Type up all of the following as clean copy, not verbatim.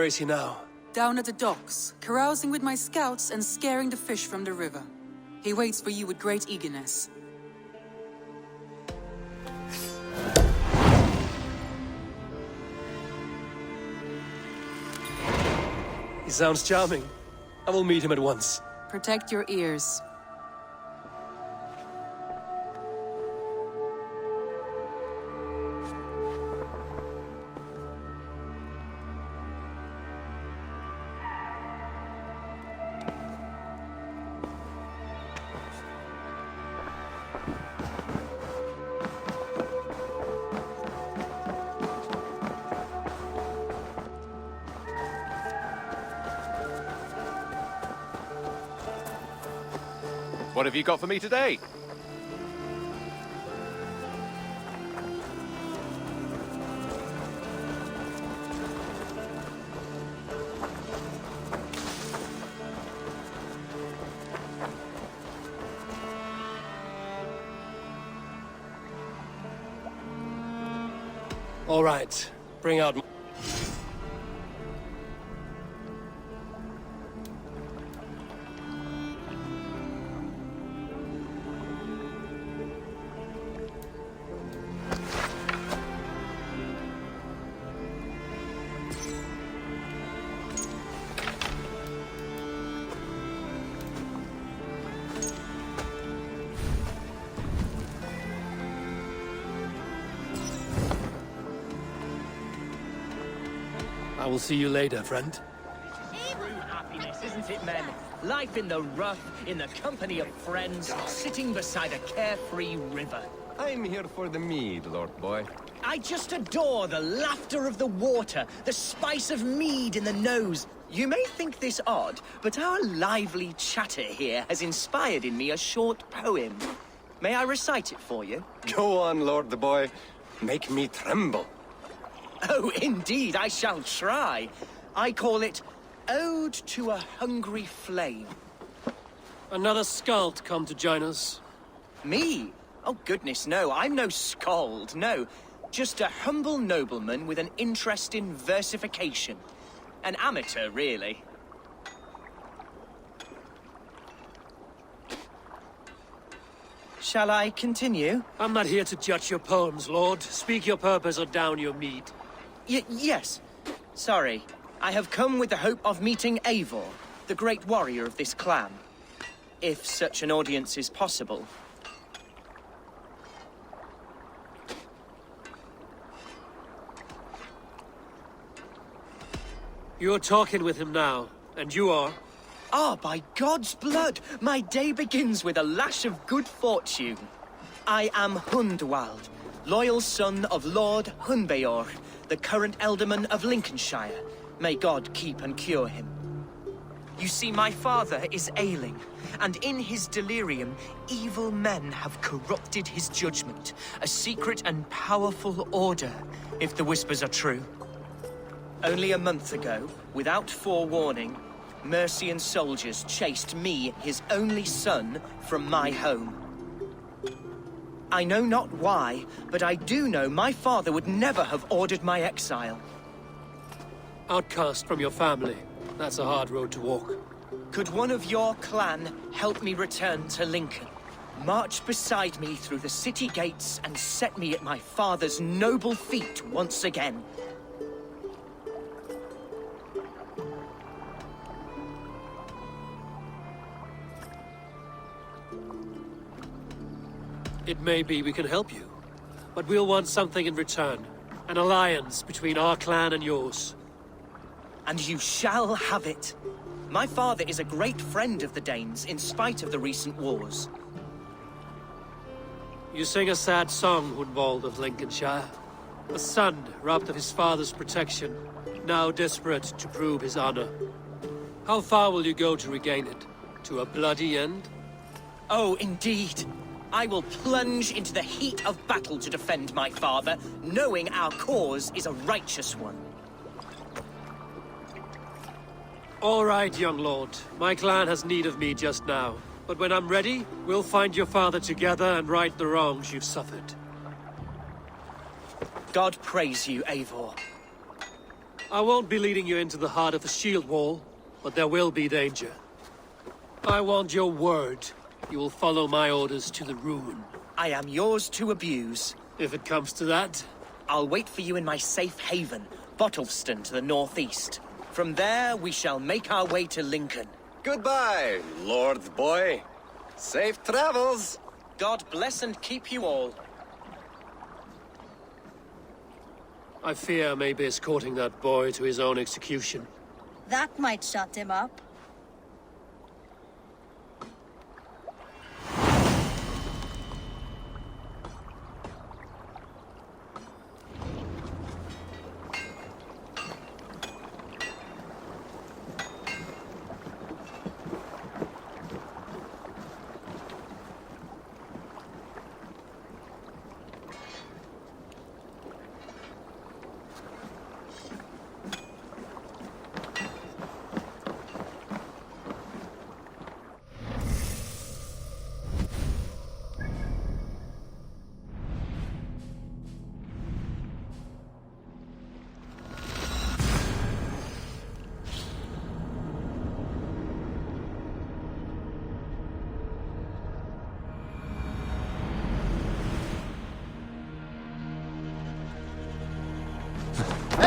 Where is he now? Down at the docks, carousing with my scouts and scaring the fish from the river. He waits for you with great eagerness. He sounds charming. I will meet him at once. Protect your ears. What have you got for me today? All right, bring out... I will see you later, friend. True happiness, isn't it, men? Life in the rough, in the company of friends, sitting beside a carefree river. I'm here for the mead, Lord Boy. I just adore the laughter of the water, the spice of mead in the nose. You may think this odd, but our lively chatter here has inspired in me a short poem. May I recite it for you? Go on, Lord the Boy. Make me tremble. Oh, indeed, I shall try. I call it Ode to a Hungry Flame. Another skald come to join us. Me? Oh, goodness, no. I'm no skald, no. Just a humble nobleman with an interest in versification. An amateur, really. Shall I continue? I'm not here to judge your poems, Lord. Speak your purpose or down your mead. Yes. Sorry. I have come with the hope of meeting Eivor, the great warrior of this clan. If such an audience is possible. You're talking with him now, and you are? Ah, by God's blood, my day begins with a lash of good fortune. I am Hunwald, loyal son of Lord Hunbeor, the current alderman of Lincolnshire. May God keep and cure him. You see, my father is ailing, and in his delirium, evil men have corrupted his judgment. A secret and powerful order, if the whispers are true. Only a month ago, without forewarning, Mercian soldiers chased me, his only son, from my home. I know not why, but I do know my father would never have ordered my exile. Outcast from your family. That's a hard road to walk. Could one of your clan help me return to Lincoln? March beside me through the city gates and set me at my father's noble feet once again. It may be we can help you, but we'll want something in return. An alliance between our clan and yours. And you shall have it. My father is a great friend of the Danes, in spite of the recent wars. You sing a sad song, Hunwald of Lincolnshire. A son robbed of his father's protection, now desperate to prove his honor. How far will you go to regain it? To a bloody end? Oh, indeed. I will plunge into the heat of battle to defend my father, knowing our cause is a righteous one. All right, young lord. My clan has need of me just now. But when I'm ready, we'll find your father together and right the wrongs you've suffered. God praise you, Eivor. I won't be leading you into the heart of the shield wall, but there will be danger. I want your word. You will follow my orders to the ruin. I am yours to abuse. If it comes to that. I'll wait for you in my safe haven, Bottleston to the northeast. From there, we shall make our way to Lincoln. Goodbye, Lord Boy. Safe travels. God bless and keep you all. I fear I may be escorting that boy to his own execution. That might shut him up.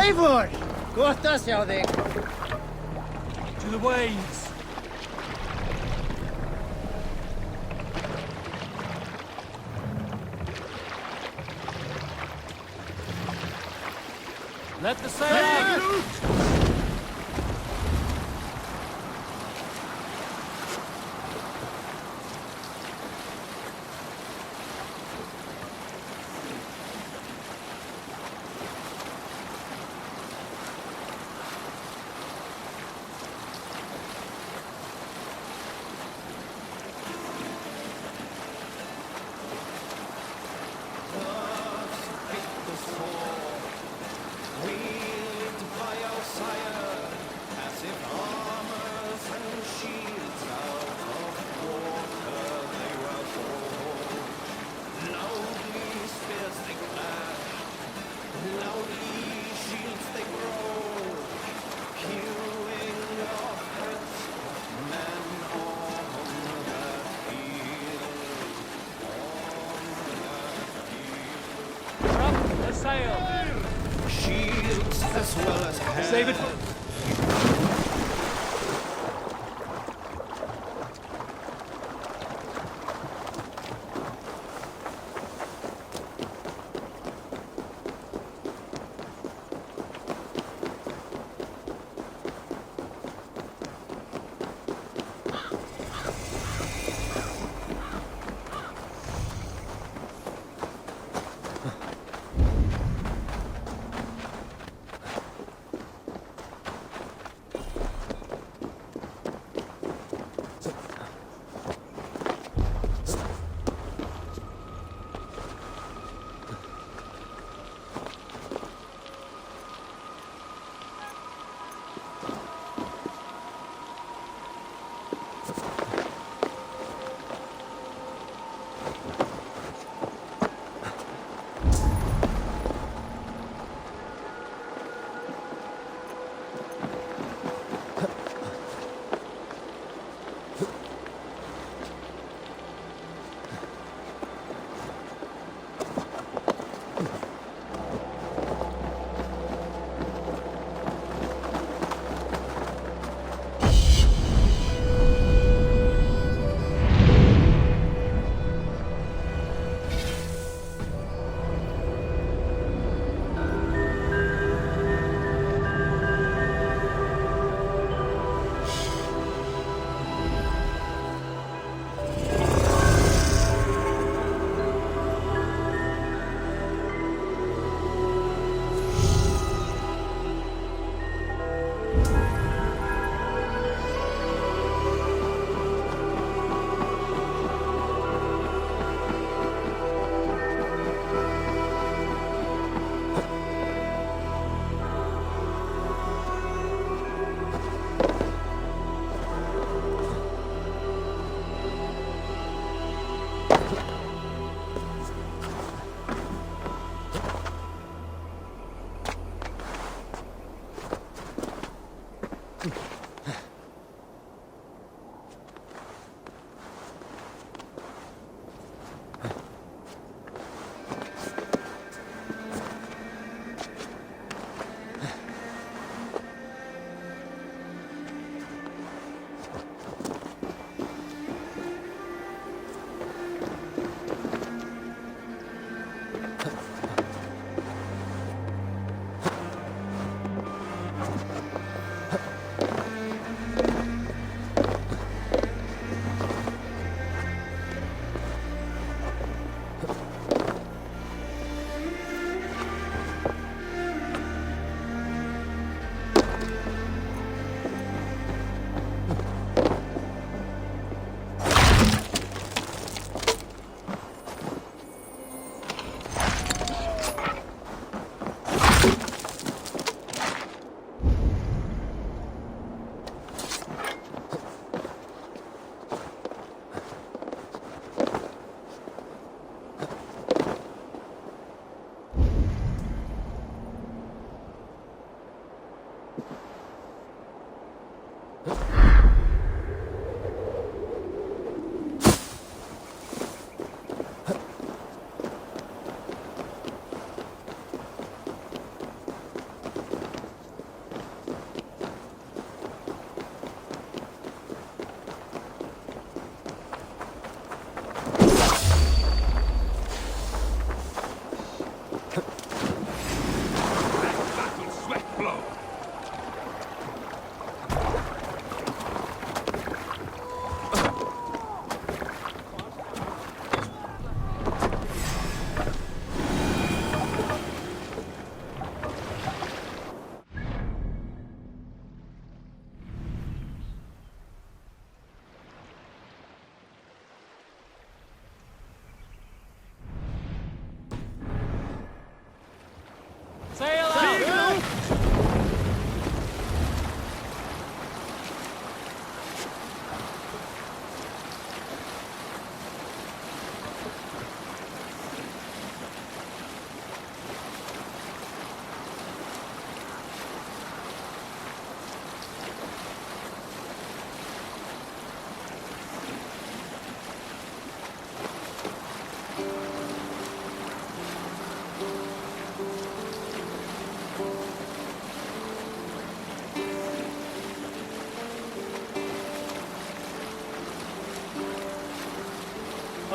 Eivor! Gottas hjá þig! To the waves! Let the sail out! Shields as well as hands. Save it for...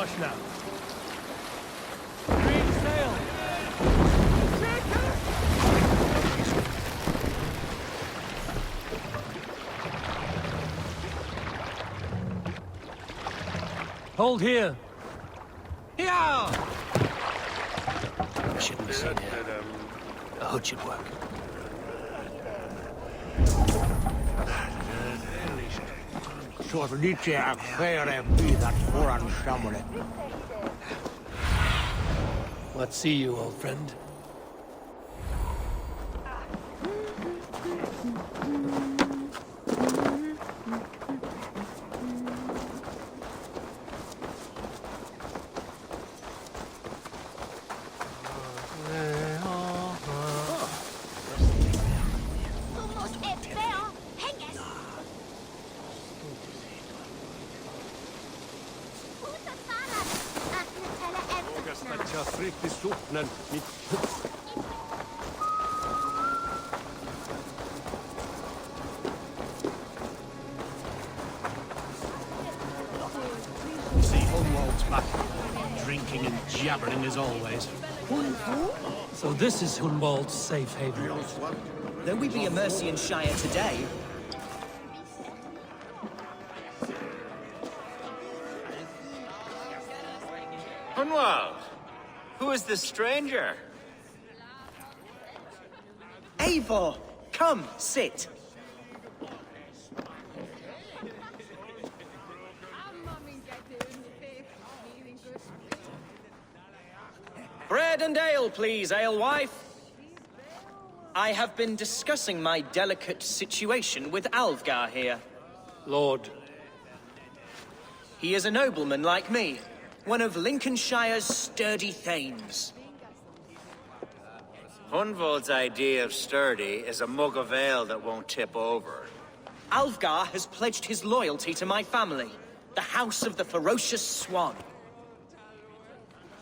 Hush now. Hold here. Yeah! Shouldn't be seen here. A hood should work. Så lite jag skär bidat foran samhället. Let's see you, old friend. See Hunwald's back. Drinking and jabbering as always. So this is Hunwald's safe haven. Though we be a Mercian Shire today, Hunwald, who is this stranger? Eivor, come, sit. Bread and ale, please, alewife. I have been discussing my delicate situation with Alvgar here. Lord, He is a nobleman like me, one of Lincolnshire's sturdy thanes. Hunwald's idea of sturdy is a mug of ale that won't tip over. Alvgar has pledged his loyalty to my family, the House of the Ferocious Swan.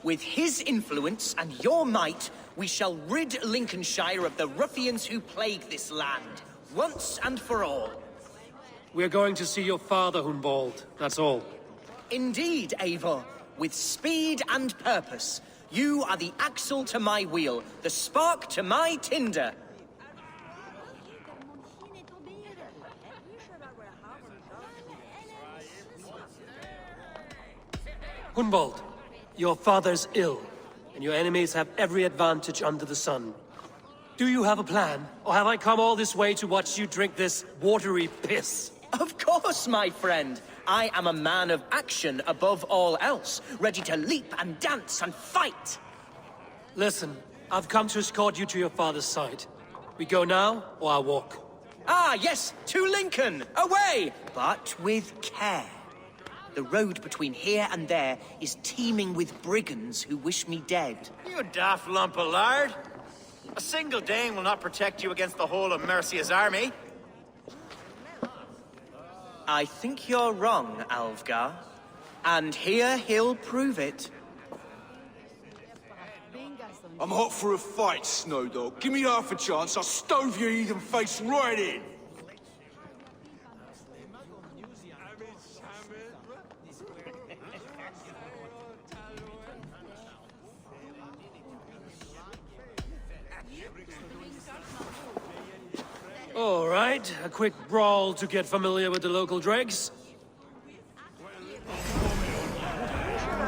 With his influence and your might, we shall rid Lincolnshire of the ruffians who plague this land, once and for all. we're going to see your father, Hunwald. That's all. Indeed, Eivor, with speed and purpose. You are the axle to my wheel, the spark to my tinder. Hunwald, your father's ill, and your enemies have every advantage under the sun. Do you have a plan, or have I come all this way to watch you drink this watery piss? Of course, my friend. I am a man of action above all else, ready to leap and dance and fight. Listen, I've come to escort you to your father's side. We go now, or I walk? Ah, yes, to Lincoln! Away! But with care. The road between here and there is teeming with brigands who wish me dead. You daft lump of lard! A single Dane will not protect you against the whole of Mercia's army. I think you're wrong, Alvgar. And here he'll prove it. I'm hot for a fight, Snowdog. Give me half a chance, I'll stove your heathen face right in! All right, a quick brawl to get familiar with the local dregs.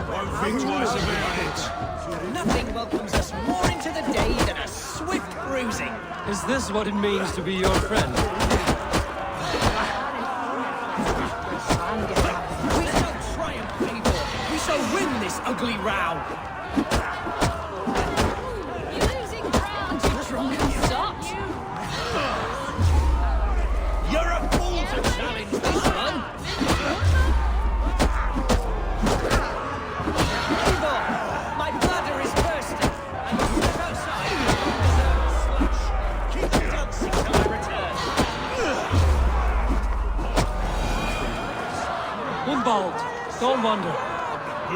Don't think twice about it. Nothing welcomes us more into the day than a swift bruising. Is this what it means to be your friend? We shall triumph, Eivor. We shall win this ugly row. You're losing ground, you drunken sot! You're a fool to challenge me, son! Eivor, my bladder is bursting. I must step outside and deserve a slush. Keep dancing till I return. Hunwald, don't wander.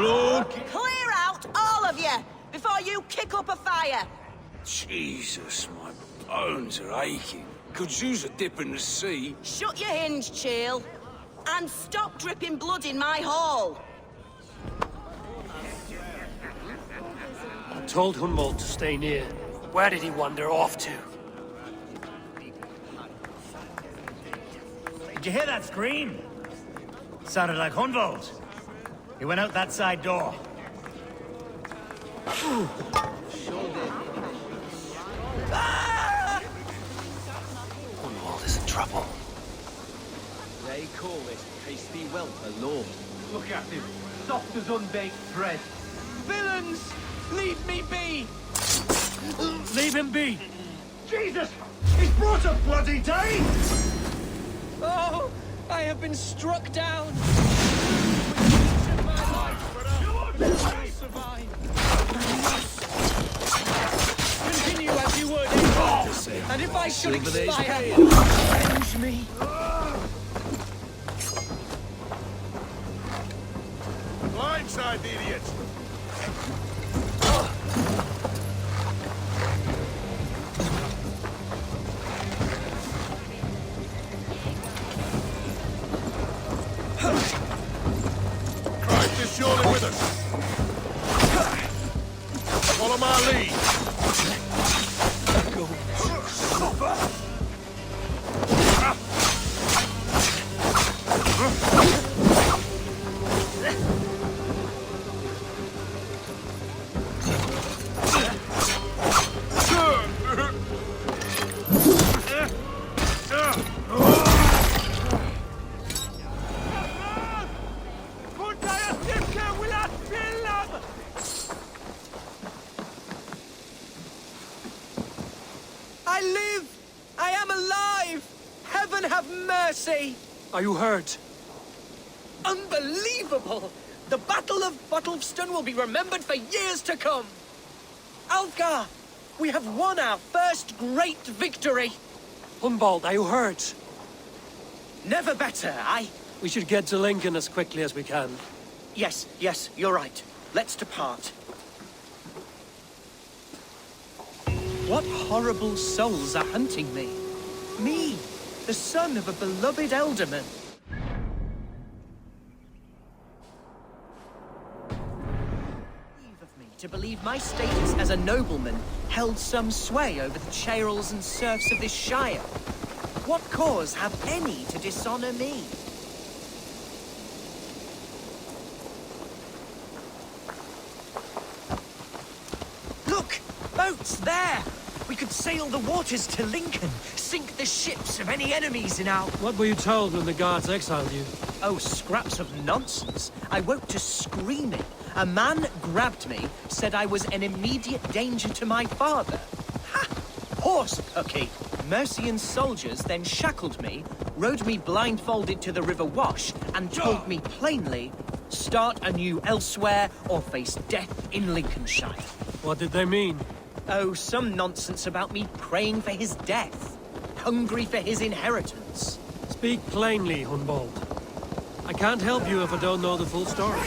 Lord, Clear out, all of you, before you kick up a fire. Jesus, my bones are aching. Could use a dip in the sea. Shut your hinge, Chill, and stop dripping blood in my hall. told Hunwald to stay near. Where did he wander off to? Did you hear that scream? Sounded like Hunwald. He went out that side door. Hunwald is in trouble. They call this pasty whelp a lord. Look at him, soft as unbaked bread. Villains! Leave me be! Leave him be! Jesus! He's brought a bloody day! Oh, I have been struck down. Continue as you would, and if I should expire, avenge me. Blindside, the idiot! Christ is surely with us. Follow my lead. I live! I am alive! Heaven have mercy! Are you hurt? Unbelievable! The Battle of Bottleston will be remembered for years to come! Alfgar, we have won our first great victory! Hunwald, are you hurt? Never better, We should get to Lincoln as quickly as we can. Yes, you're right. Let's depart. What horrible souls are hunting me? Me, the son of a beloved elderman. Of me to believe my status as a nobleman held some sway over the churls and serfs of this shire. What cause have any to dishonor me? Look! Boats there! We could sail the waters to Lincoln, sink the ships of any enemies in our... What were you told when the guards exiled you? Oh, scraps of nonsense. I woke to screaming. A man grabbed me, said I was an immediate danger to my father. Ha! Horse cookie! Mercian soldiers then shackled me, rode me blindfolded to the River Wash, and told me plainly, start anew elsewhere or face death in Lincolnshire. What did they mean? Oh, some nonsense about me praying for his death, hungry for his inheritance. Speak plainly, Hunwald. I can't help you if I don't know the full story.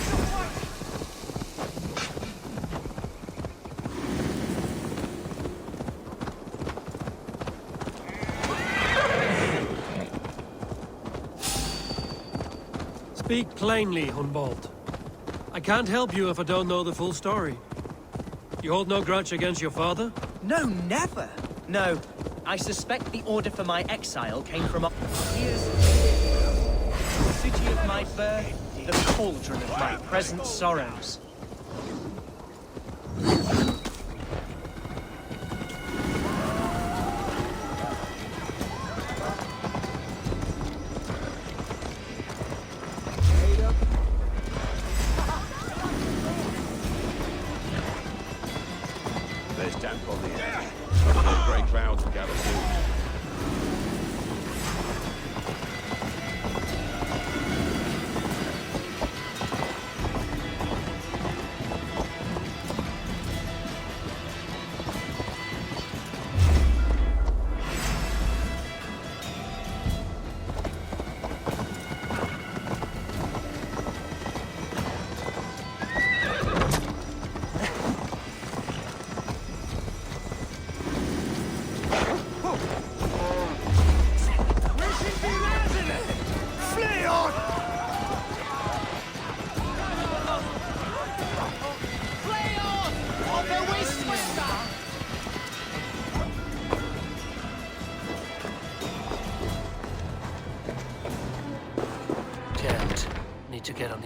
Speak plainly, Hunwald. I can't help you if I don't know the full story. You hold no grudge against your father? No, never. No, I suspect the order for my exile came from up here's the city of my birth, the cauldron of my present sorrows. There's damp on the air. Those grey clouds will gather soon.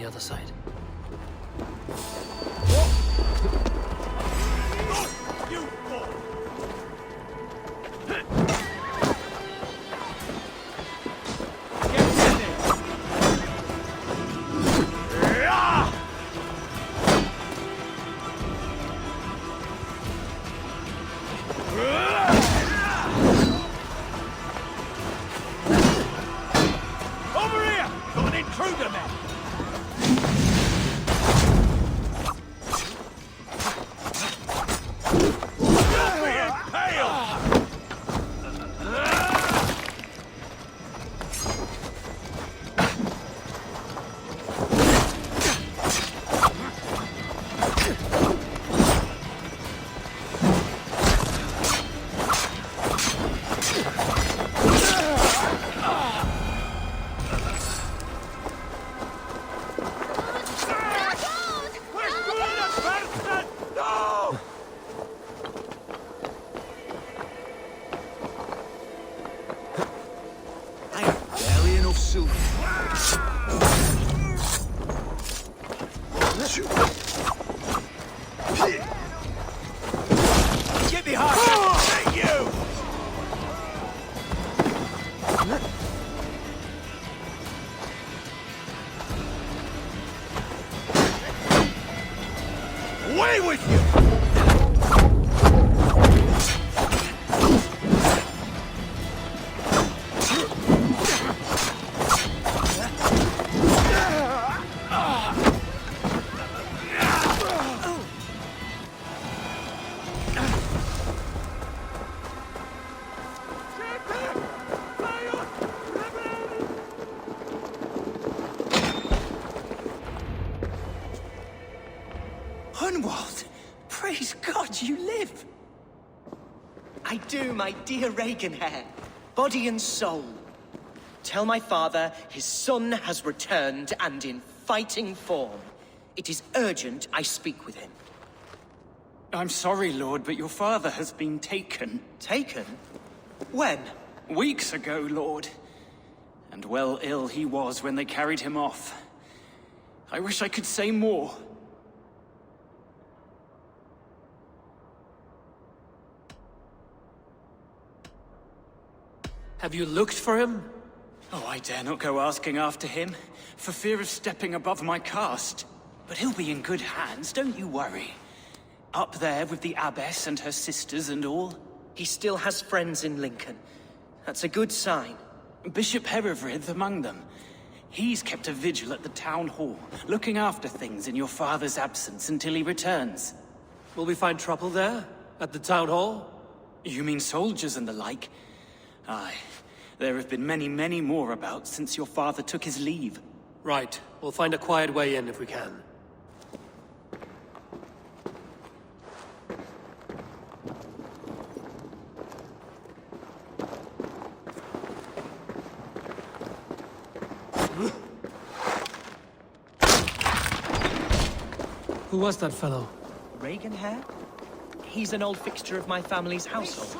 other side. Over here! Got an intruder, man! Barely enough silver. Get behind me! Hey, you! Away with you! Hunwald! Praise God you live! I do, my dear Reaganhair. Body and soul. Tell my father his son has returned and in fighting form. It is urgent I speak with him. I'm sorry, Lord, but your father has been taken. Taken? When? Weeks ago, Lord. And well ill he was when they carried him off. I wish I could say more. Have you looked for him? Oh, I dare not go asking after him, for fear of stepping above my caste. But he'll be in good hands, don't you worry. Up there with the abbess and her sisters and all. He still has friends in Lincoln. That's a good sign. Bishop Herewrith among them. He's kept a vigil at the town hall, looking after things in your father's absence until he returns. Will we find trouble there? At the town hall? You mean soldiers and the like? Aye. There have been many, many more about since your father took his leave. Right. We'll find a quiet way in if we can. Who was that fellow? Reaganhair? He's an old fixture of my family's household.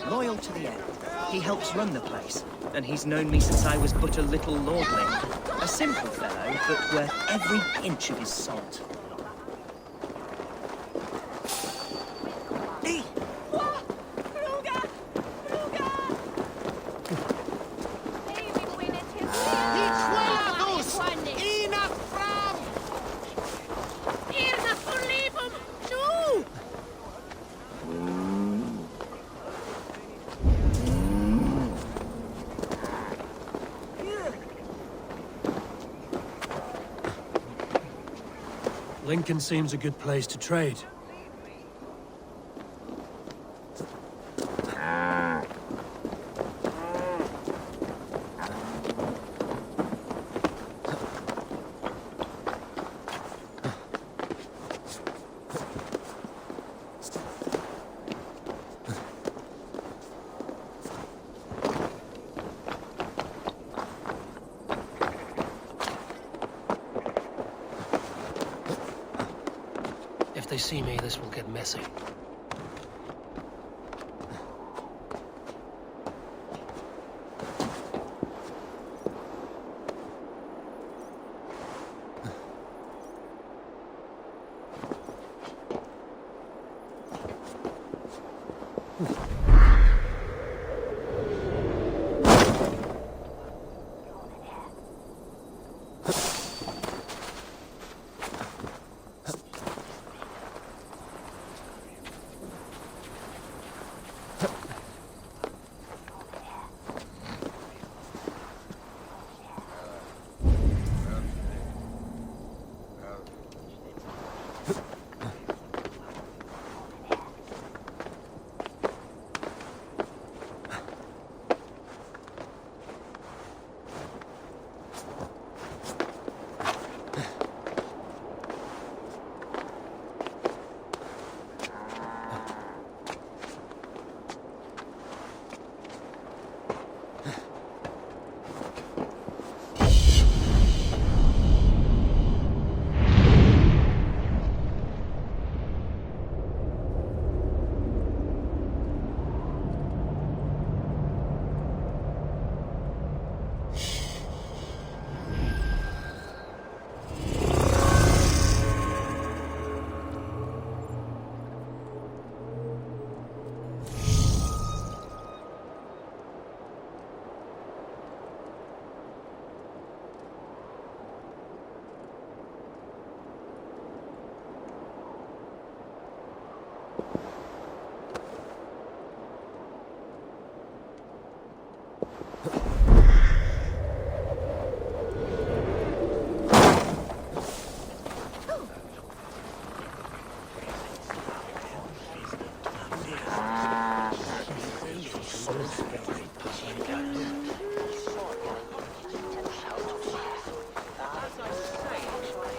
Loyal to the end. He helps run the place, and he's known me since I was but a little lordling. A simple fellow, but worth every pinch of his salt. Lincoln seems a good place to trade. If they see me, this will get messy.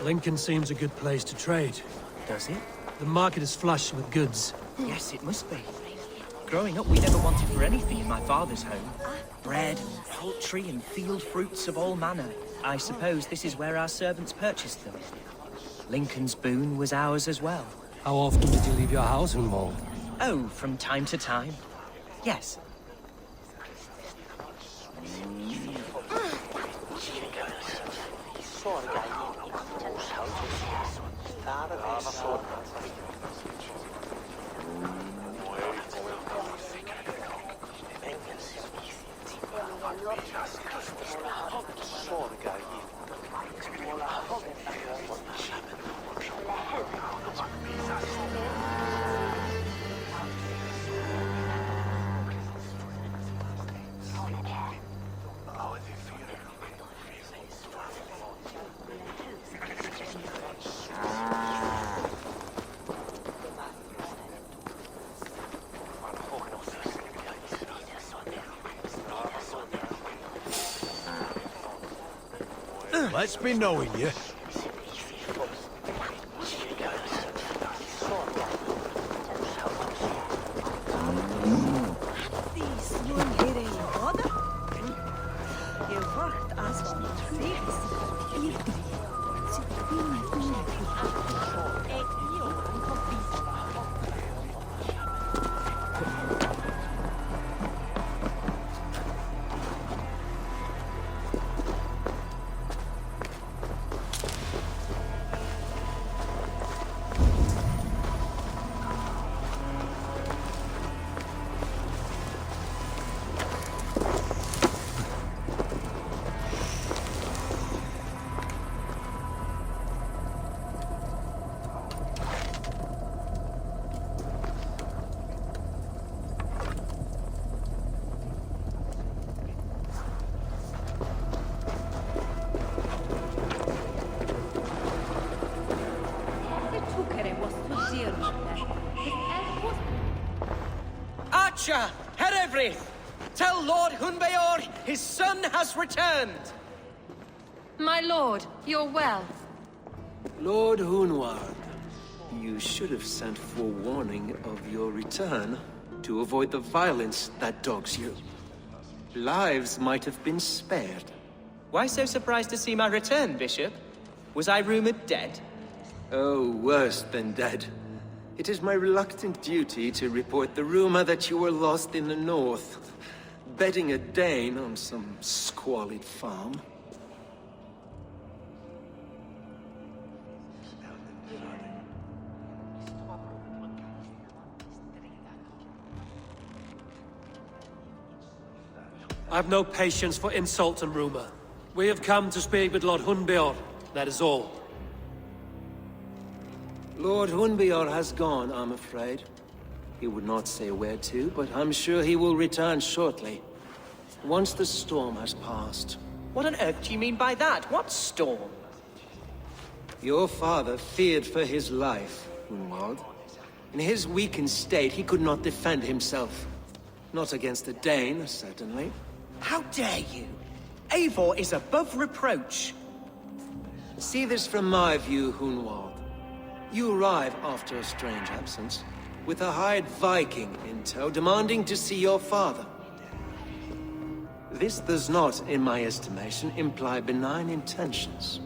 Lincoln seems a good place to trade. Does it? The market is flush with goods. Yes, it must be. Growing up, we never wanted for anything in my father's home. Bread, poultry, and field fruits of all manner. I suppose this is where our servants purchased them. Lincoln's boon was ours as well. How often did you leave your house, Hunwald? Oh, from time to time. Yes. Let's be knowing you. Archer, Herevri! Tell Lord Hunbeor his son has returned! My lord, you're well. Lord Hunwald, you should have sent forewarning of your return to avoid the violence that dogs you. Lives might have been spared. Why so surprised to see my return, Bishop? Was I rumored dead? Oh, worse than dead. It is my reluctant duty to report the rumor that you were lost in the north, bedding a Dane on some squalid farm. I've no patience for insult and rumor. We have come to speak with Lord Hunbeor, that is all. Lord Hunbeor has gone, I'm afraid. He would not say where to, but I'm sure he will return shortly. Once the storm has passed. What on earth do you mean by that? What storm? Your father feared for his life, Hunwald. In his weakened state, he could not defend himself. Not against a Dane, certainly. How dare you? Eivor is above reproach. See this from my view, Hunwald. You arrive after a strange absence, with a hired Viking in tow demanding to see your father. This does not, in my estimation, imply benign intentions.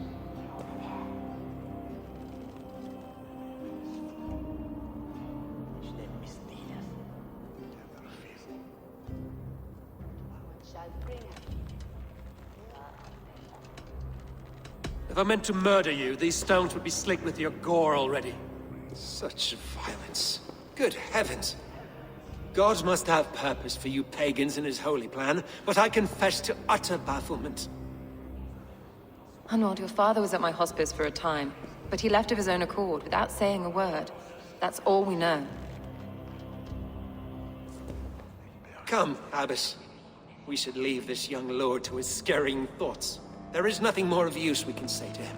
If I meant to murder you, these stones would be slicked with your gore already. Such violence. Good heavens! God must have purpose for you pagans in his holy plan, but I confess to utter bafflement. Hunwald, your father was at my hospice for a time, but he left of his own accord, without saying a word. That's all we know. Come, Abbess. We should leave this young lord to his scurrying thoughts. There is nothing more of use we can say to him.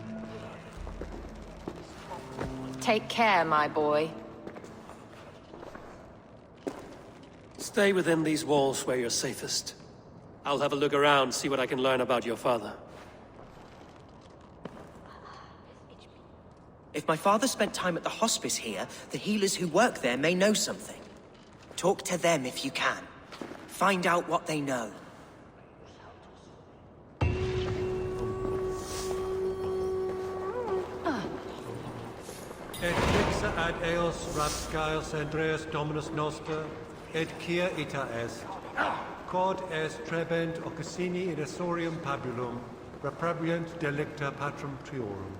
Take care, my boy. Stay within these walls where you're safest. I'll have a look around, see what I can learn about your father. My father spent time at the hospice here. The healers who work there may know something. Talk to them if you can. Find out what they know. Et fixa ad eos rapscaios Andreas Dominus Noster, et quia ita est. Quod est trebent occasini in essorium pabulum, reprobient delicta patrum tuorum.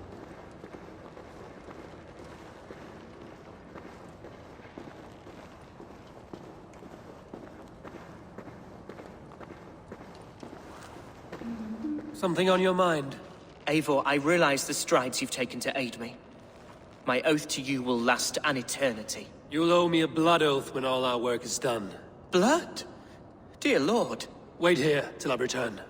Something on your mind? Eivor, I realize the strides you've taken to aid me. My oath to you will last an eternity. You'll owe me a blood oath when all our work is done. Blood? Dear Lord. Wait here till I return.